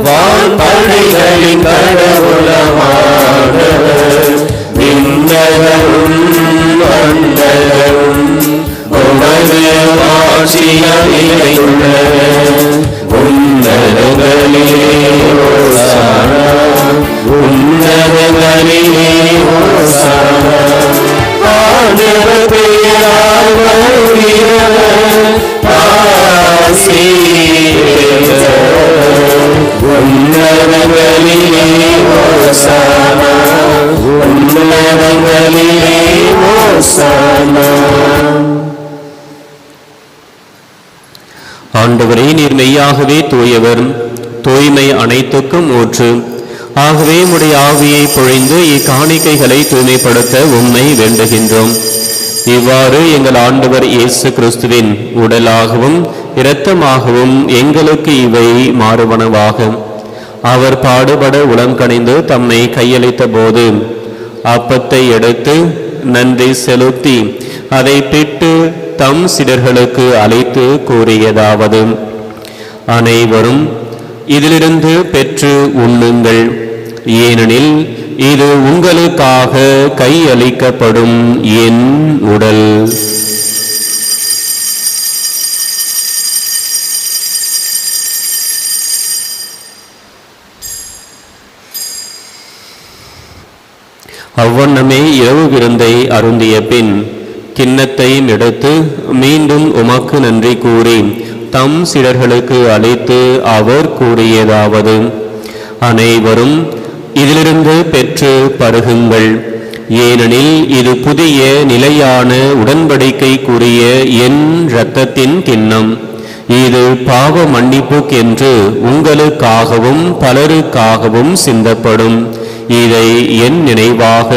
வான்படைகளின் கடவுளமானவர், விண்ணகரும் மண்டலமும் உமது ஆட்சியால் நிறைந்துள்ளன. உன்னதங்களிலே ஓசானா, உன்னதங்களிலே ஓசானா. ஆண்டவர் பெயரால் வருகிறவர் ஆசி பெற்றவர். உன்னதங்களிலே ஓசானா, உன்னதங்களிலே ஓசானா. ஆண்டவரே, நீர் மெய்யாகவே தூயவர், தூய்மை அனைத்துக்கும் ஊற்று. ஆகவே உம்முடைய ஆவியை பொழிந்து இக்காணிக்கைகளை தூய்மைப்படுத்த உம்மை வேண்டுகின்றோம். இவ்வாறு எங்கள் ஆண்டவர் இயேசு கிறிஸ்துவின் உடலாகவும் இரத்தமாகவும் எங்களுக்கு இவை மாறுவனவாகும். அவர் பாடுபட உளம் கனிந்து தம்மை கையளித்த போது அப்பத்தை எடுத்து நன்றி செலுத்தி அதை பிட்டு தம் சீடர்களுக்கு அழைத்து கூறியதாவது: அனைவரும் இதிலிருந்து பெற்று உண்ணுங்கள், ஏனெனில் இது உங்களுக்காக கையளிக்கப்படும் என் உடல். அவ்வண்ணமே இரவு விருந்தை அருந்திய பின் கிண்ணத்தையும் எடுத்து மீண்டும் உமக்கு நன்றி கூறி தம் சீடர்களுக்கு அளித்து அவர் கூறியதாவது: அனைவரும் இதிலிருந்து பெற்று பருகுங்கள், ஏனெனில் இது புதிய நிலையான உடன்படிக்கைக்குரிய என் இரத்தத்தின் கிண்ணம். இது பாவ மன்னிப்புக்கென்று உங்களுக்காகவும் பலருக்காகவும் சிந்தப்படும். இதை என் நினைவாக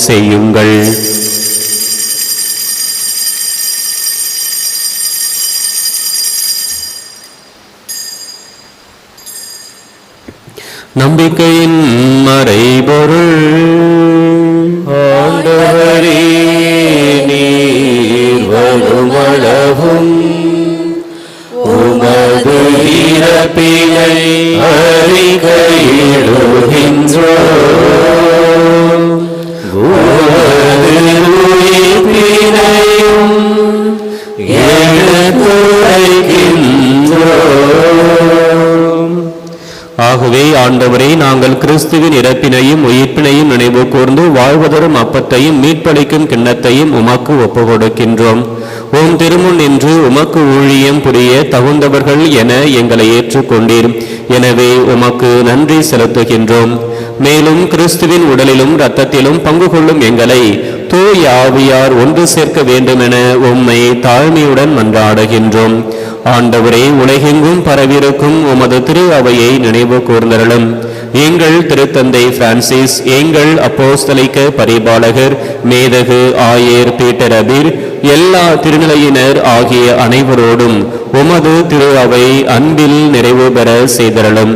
செய்யுங்கள். நம்பிக்கையின் மறைபொருள். ஆண்டவரே, நீர் வருமளவும் உமது இறப்பினை அறிக்கையிடுகின்றோம், உமது உயிர்ப்பினையும் எடுத்துரைக்கின்றோம். ஆகவே ஆண்டவரே, நாங்கள் கிறிஸ்துவின் இறப்பினையும் உயிர்ப்பினையும் நினைவு கூர்ந்து வாழ்வதரும் அப்பத்தையும் மீட்பளிக்கும் கிண்ணத்தையும் உமக்கு ஒப்புக்கொடுக்கின்றோம். உம் திருமுன் நின்று உமக்கு ஊழியம் புரிய தகுந்தவர்கள் என எங்களை ஏற்றுக்கொண்டீர். எனவே உமக்கு நன்றி செலுத்துகின்றோம். மேலும் கிறிஸ்துவின் உடலிலும் இரத்தத்திலும் பங்கு கொள்ளும் எங்களை தூய ஆவியார் ஒன்று சேர்க்க வேண்டுமென உம்மை தாழ்மையுடன் மன்றாடுகின்றோம். ஆண்டவரே, உலகெங்கும் பரவிருக்கும் உமது திரு அவையை நினைவு கூர்ந்தருளும். எங்கள் திருத்தந்தை பிரான்சிஸ், எங்கள் அப்போஸ்தலிக்க பரிபாலகர் மேதகு ஆயர் பீட்டர் அபீர், எல்லா திருநிலையினர் ஆகிய அனைவரோடும் உமது திரு அவை அன்பில் நிறைவு பெற செய்தருளும்.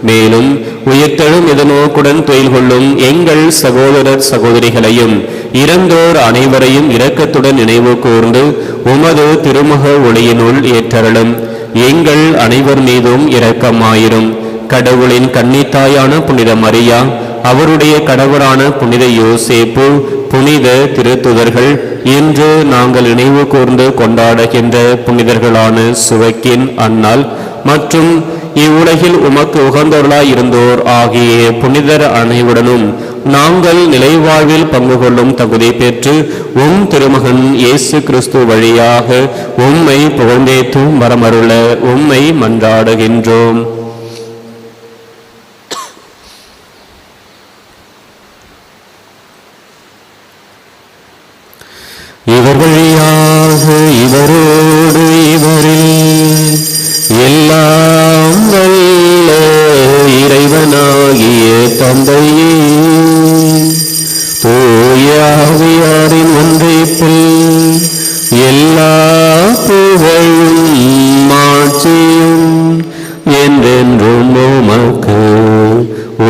மேலும் உயிர்த்தெழும் எதிர்நோக்குடன் துயில் கொள்ளும் எங்கள் சகோதரர் சகோதரிகளையும் இறந்தோர் அனைவரையும் இரக்கத்துடன் நினைவு கூர்ந்து உமது திருமுக ஒளியினுள் ஏற்றருளும். எங்கள் அனைவர் மீதும் இரக்கமாயிரும். கடவுளின் கன்னித்தாயான புனித மரியா, அவருடைய கணவரான புனித யோசேப்பு, புனித திருத்துதர்கள், இன்று நாங்கள் நினைவு கூர்ந்து கொண்டாடுகின்ற புனிதர்களான சுவக்கின் அன்னாள் மற்றும் இவ்வுலகில் உமக்கு உகந்தவர்களாய் இருந்தோர் ஆகிய புனிதர் அனைவருடனும் நாங்கள் நிலைவாழ்வில் பங்கு கொள்ளும் தகுதி பெற்று உம் திருமகன் இயேசு கிறிஸ்து வழியாக உம்மை புகழ்ந்தேத்தும் வரமருள உம்மை மன்றாடுகின்றோம். இவர் வழியாக இவரோடு இவரில் எல்லாம் வல்ல இறைவனாகிய தந்தையே, தூய ஆவியாரின் ஒன்றிப்பில் எல்லா புகழும் மாட்சியும் என்றென்றும் உமக்கு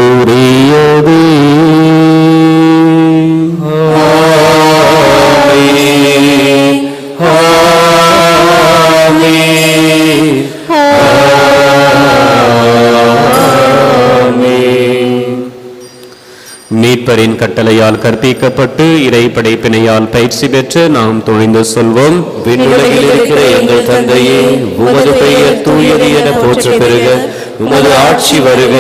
உரியதே. மீட்பரின் கட்டளையால் கற்பிக்கப்பட்டு இறை படைப்பினையால் பயிற்சி பெற்று நாம் துணிந்து சொல்வோம். விண்ணுலகில் இருக்கிற எங்கள் தந்தையே, உமது பெயர் தூயது என போற்ற பெறுக. உமது ஆட்சி வருக.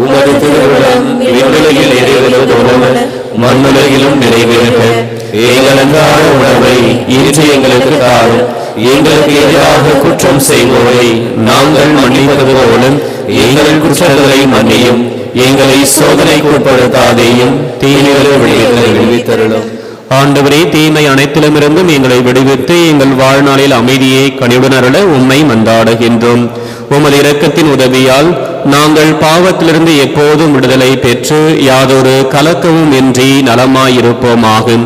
உமது திருவுளம் விண்ணுலகில் நிறைவேறுவது போல மண்ணுலகிலும் நிறைவேறுக. எங்கள் அன்றாட உணவை இன்று எங்களுக்கு தாரும். எங்களுக்கு எதிராக குற்றம் செய்வோரை நாங்கள் மன்னிப்பது போல எங்கள் குற்றங்களை மன்னியும். எங்களை சோதனைக்கு உட்படுத்தாதேயும், தீமைகளை விடுவித்தருளும். ஆண்டவரே, தீமை அனைத்திலுமிருந்தும் எங்களை விடுவித்து எங்கள் வாழ்நாளில் அமைதியை கனிவுடன் அருள உம்மை மன்றாடுகின்றோம். உமது இரக்கத்தின் உதவியால் நாங்கள் பாவத்திலிருந்து எப்போதும் விடுதலை பெற்று யாதொரு கலக்கமும் இன்றி நலமாயிருப்போமாகும்.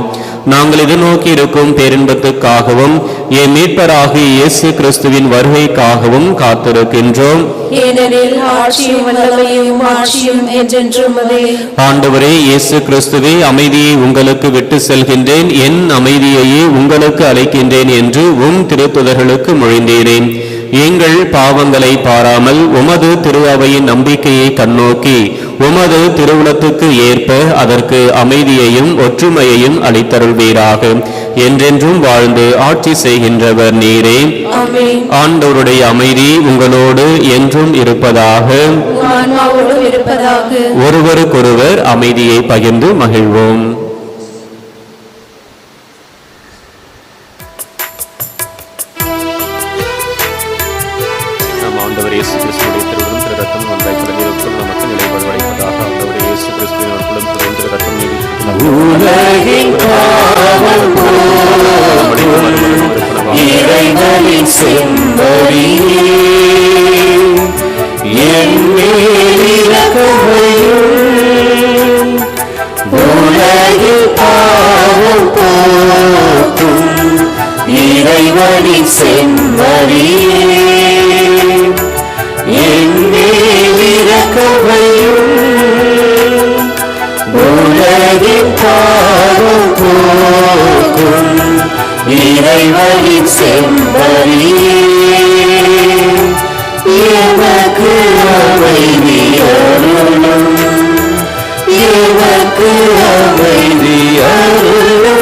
நாங்கள் எதிர்நோக்கி இருக்கும் பேரின்பத்துக்காகவும் என் மீட்பராகிய இயேசு கிறிஸ்துவின் வருகைக்காகவும் காத்திருக்கின்றோம். ஏனெனில் ஆட்சியும் வல்லமையும் மாட்சியும் என்றென்றும் உமதே. ஆண்டவரே இயேசு கிறிஸ்துவே, அமைதியை உங்களுக்கு விட்டு செல்கின்றேன், என் அமைதியையே உங்களுக்கு அளிக்கின்றேன் என்று திருத்துதர்களுக்கு மொழிந்தீரேன். எங்கள் பாவங்களை பாராமல் உமது திரு அவையின் நம்பிக்கையை கண்ணோக்கி உமது திருவுளத்துக்கு ஏற்ப அதற்கு அமைதியையும் ஒற்றுமையையும் அளித்தருள்வீராக. என்றென்றும் வாழ்ந்து ஆட்சி செய்கின்றவர் நீரே. ஆண்டவருடைய அமைதி உங்களோடு என்றும் இருப்பதாக. ஒருவருக்கொருவர் அமைதியை பகிர்ந்து மகிழ்வோம். ஆண்டவர் இயேசு கிறிஸ்துவின் திருவுளம் திரு ரத்தம் ஒன்றாய் கலந்திருக்கும் நமக்கு நிலைப்பாடு அளிப்பதாக. ஆண்டவர் இயேசு கிறிஸ்துவின் அருளும் திரு ரத்தம் இறைவனின் செம்மறியே என் மேல் இரக்கமையும் உலகில் பாவம் போக்கும் இறைவனின் செம்மறியே என் மேல் இரக்கமையும் உலகின் பாவம் போக்கும் இறைவனின் செம்மறியே எமக்கு அமைதி அருளும் எமக்கு அமைதி அருளும்.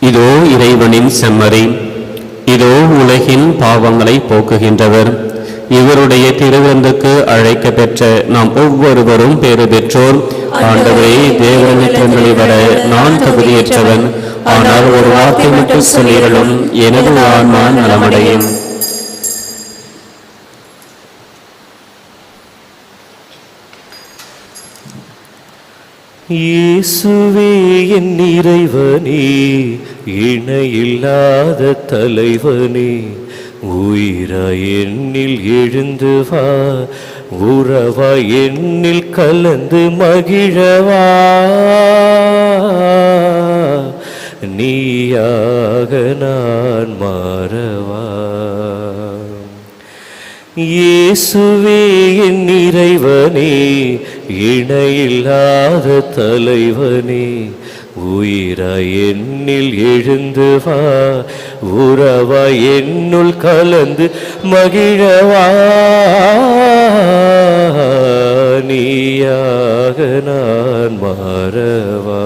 இதோ இறைவனின் செம்மறி, இதோ உலகின் பாவங்களை போக்குகின்றவர். இவருடைய திருவிருந்துக்கு அழைக்க பெற்ற நாம் ஒவ்வொருவரும் பேறு பெற்றோர். ஆண்டவரே, தேவனிடத்தில் வர நான் தகுதியற்றவன், ஆனால் ஒரு வார்த்தை மட்டும் சொல்லிடலும் எனது ஆன்மா நலமடையும். இயேசுவே என் இறைவனே, இணையில்லாத தலைவனே, உயிராய் என்னில் எழுந்து வா, உறவாய் என்னில் கலந்து மகிழவா, நீயாக நான் மாறவா. இயேசுவே என் இறைவனே, இணையில்லாத தலைவனே, உயிராய் என்னில் எழுந்து வா, உறவாய் என்னுள் கலந்து மகிழவா, நீயாக நான் மாறவா.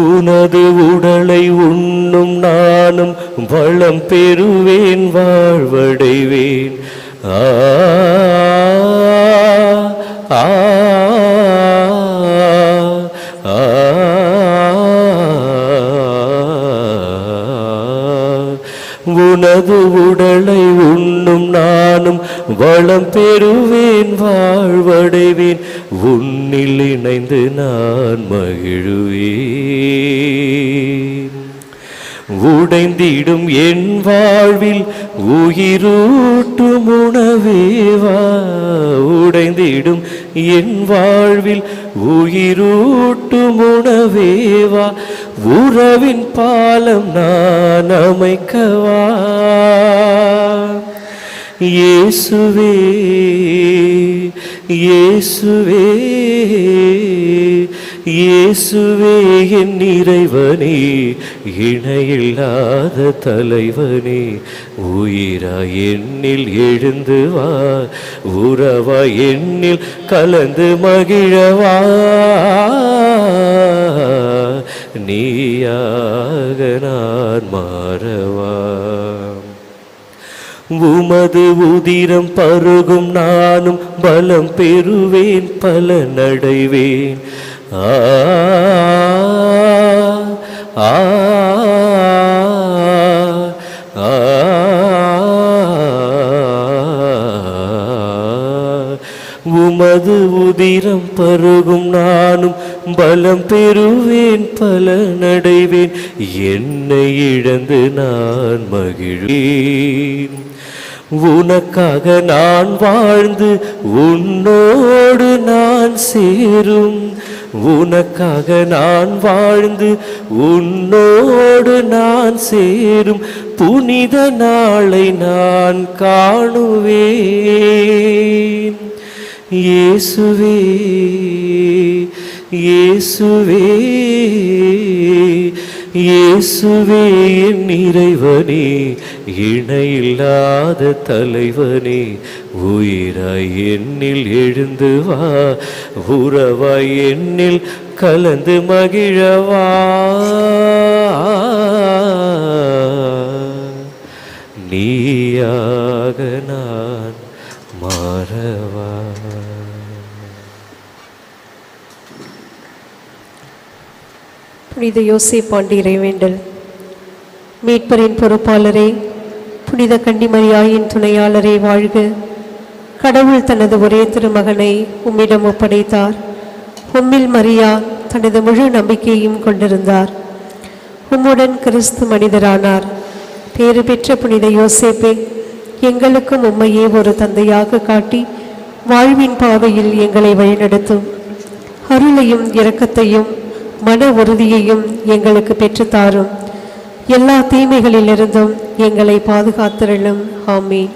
உனது உடலை உண்ணும் நானும் வளம் பெறுவேன், வாழ்வடைவேன். ஆ ஆ ஆ உனது உடலை உண்ணும் நானும் வளம் பெறுவேன், வாழ்வடைவேன். உன்னில் இணைந்து நான் மகிழுவேன். உடைந்திடும் என் வாழ்வில் உயிரூட்டும் உணவேவா, உடைந்திடும் என் வாழ்வில் உயிரூட்டும் உணவேவா, உறவின் பாலம் நான் அமைக்கவா. இயேசுவே இயேசுவே இயேசுவே என் இறைவனே, இணையில்லாத தலைவனே, உயிராய் என்னில் எழுந்து வா, உறவாய் என்னில் கலந்து மகிழவா, நீயாக நான் மாறவா. உமது உதிரம் பருகும் நானும் பலம் பெறுவேன், பலனடைவேன். ஆ ஆ ஆ உமது உதிரம் பருகும் நானும் பலம் பெறுவேன், பலனடைவேன். என்னை இழந்து நான் மகிழ்வேன். உனக்காக நான் வாழ்ந்து உன்னோடு நான் சேரும். உனக்காக நான் வாழ்ந்து உன்னோடு நான் சேரும் புனித நாளை நான் காணுவேன். இயேசுவே இயேசுவே இயேசுவே என் இறைவனே, இணையில்லாத தலைவனே, உயிராய் என்னில் எழுந்து வா, உறவாய் என்னில் கலந்து மகிழவா. நீயாக நான் மாறவா. புனித யோசேப்பு இறைவேண்டல். மீட்பரின் பொறுப்பாளரே, புனித கன்னிமரியாயின் துணையாளரே வாழ்க. கடவுள் தனது ஒரே திருமகனை உம்மிடம் ஒப்படைத்தார். உம்மில் மரியா தனது முழு நம்பிக்கையும் கொண்டிருந்தார். உம்முடன் கிறிஸ்து மனிதரானார். பேறு பெற்ற புனித யோசேப்பே, எங்களுக்கும் உம்மையே ஒரு தந்தையாக காட்டி வாழ்வின் பாதையில் எங்களை வழிநடத்தும். அருளையும் இரக்கத்தையும் மன உறுதியையும் எங்களுக்கு பெற்றுத்தாரும். எல்லா தீமைகளிலிருந்தும் எங்களை பாதுகாத்திரளும். ஆமீன்.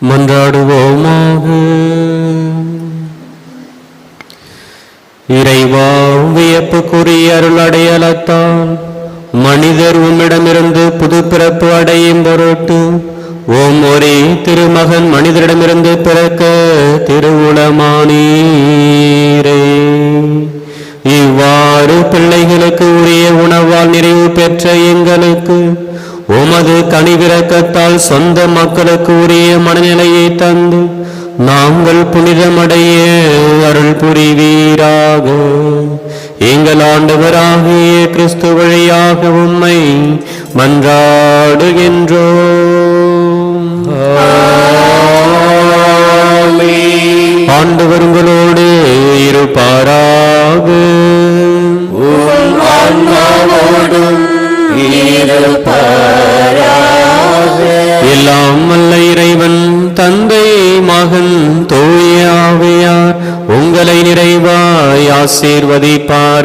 மன்றாடுவோமாக. இறைவா, வியப்புக்குரிய அருள் அடையாளத்தால் மனிதர் உம்மிடமிருந்து புது பிறப்பு அடையும் பொருட்டு ஓம் ஒரே திருமகன் மனிதரிடமிருந்து பிறக்க திருவுளமானீரே. இவ்வாறு பிள்ளைகளுக்கு உரிய உணவால் நிறைவு பெற்ற எங்களுக்கு உமது கனிவிரக்கத்தால் சொந்த மக்களுக்கு உரிய மனநிலையை தந்து நாங்கள் புனிதமடைய அருள் புரிவீராக. எங்கள் ஆண்டவராகிய கிறிஸ்து வழியாக உம்மை மன்றாடுகின்றோம். ஆண்டவர் உங்களோடு இருப்பாராக. எல்லாம் வல்ல இறைவன் தந்தை மகன் தூய ஆவியார் உங்களை நிறைவாய் ஆசீர்வதிப்பாராக.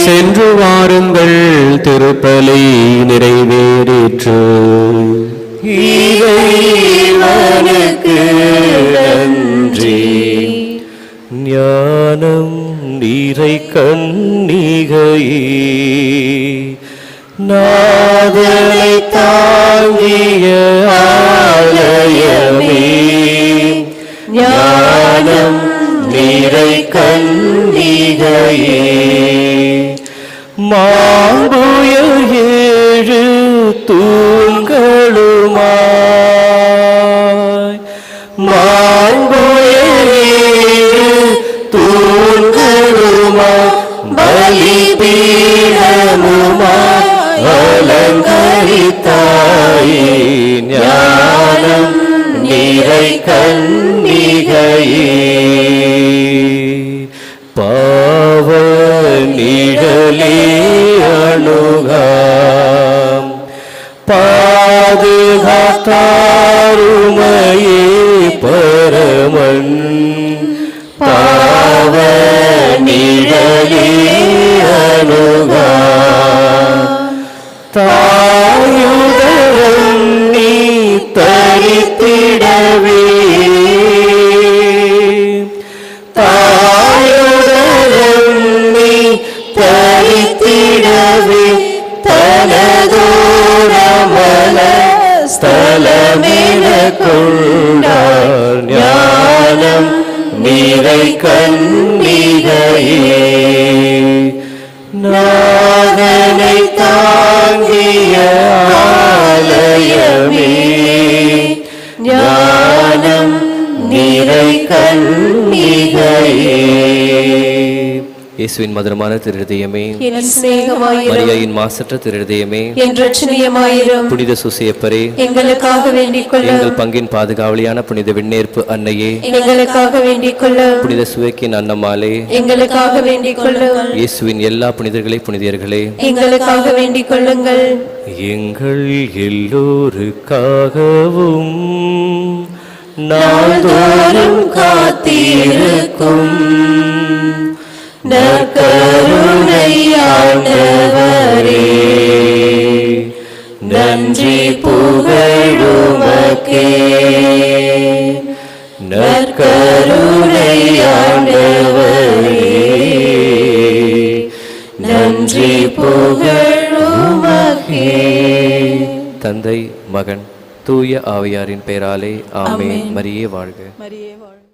சென்று வாருங்கள், திருப்பலி நிறைவேறிற்று. இறைவனுக்கு நன்றி. ஞானம் நீரை கன்னிகையே, நாதனை தாங்கிய ஆலயமே, ஞானம் நீரை கன்னிகையே, மாங்குயர் ஏழு தூண்களுமாய், மாங்குயர் ஏழு தூண்களுமாய், பலிபீடமுமாய் அலங்கரித்தாயே, ஞானம் நீரை கன்னிகையே, பாவ நிழலே அணுகாம் பாதுகாத்தாருமையே பரமன், பாவ நிழலே அணுகாம் தாயுதரம் நீ தரித்திடவே, தாயுதரம் நீ தரித்திடவே, தனதோரமல ஸ்தலமென கொண்டார், ஞானம் நீரை கன்னிகையே, நாதனை தாங்கிய ஆலயமே, கன்னிகையே. இயேசுவின் மதுரமான திருஹிருதயமே, என் சிநேகமாயிரும், மரியாயின் மாசற்ற திருஹிருதயமே, என் இரட்சணியமாயிரும், புனித சூசையப்பரே, எங்களுக்காக வேண்டிக் கொள்ளும். எங்கள் பங்கின் பாதுகாவலியான புனித விண்ணேற்பு அன்னையே, எங்களுக்காக வேண்டிக் கொள்ளும். புனித சுவைக்கின் அன்னமாலே, எங்களுக்காக வேண்டிக் கொள்ளும். இயேசுவின் எல்லா புனிதர்களே புனிதர்களே, எங்களுக்காக வேண்டிக் கொள்ளுங்கள். எங்கள் எல்லோருக்காகவும் நாள்தோறும் காத்திருக்கும் நற்கருணை ஆண்டவரே, நன்றி புகழுமக்கே. நற்கருணை ஆண்டவரே, நன்றி புகழுமக்கே. தந்தை, மகன், தூய ஆவியாரின் பெயராலே ஆமென். மரியே வாழ்க. மரியே வாழ்க.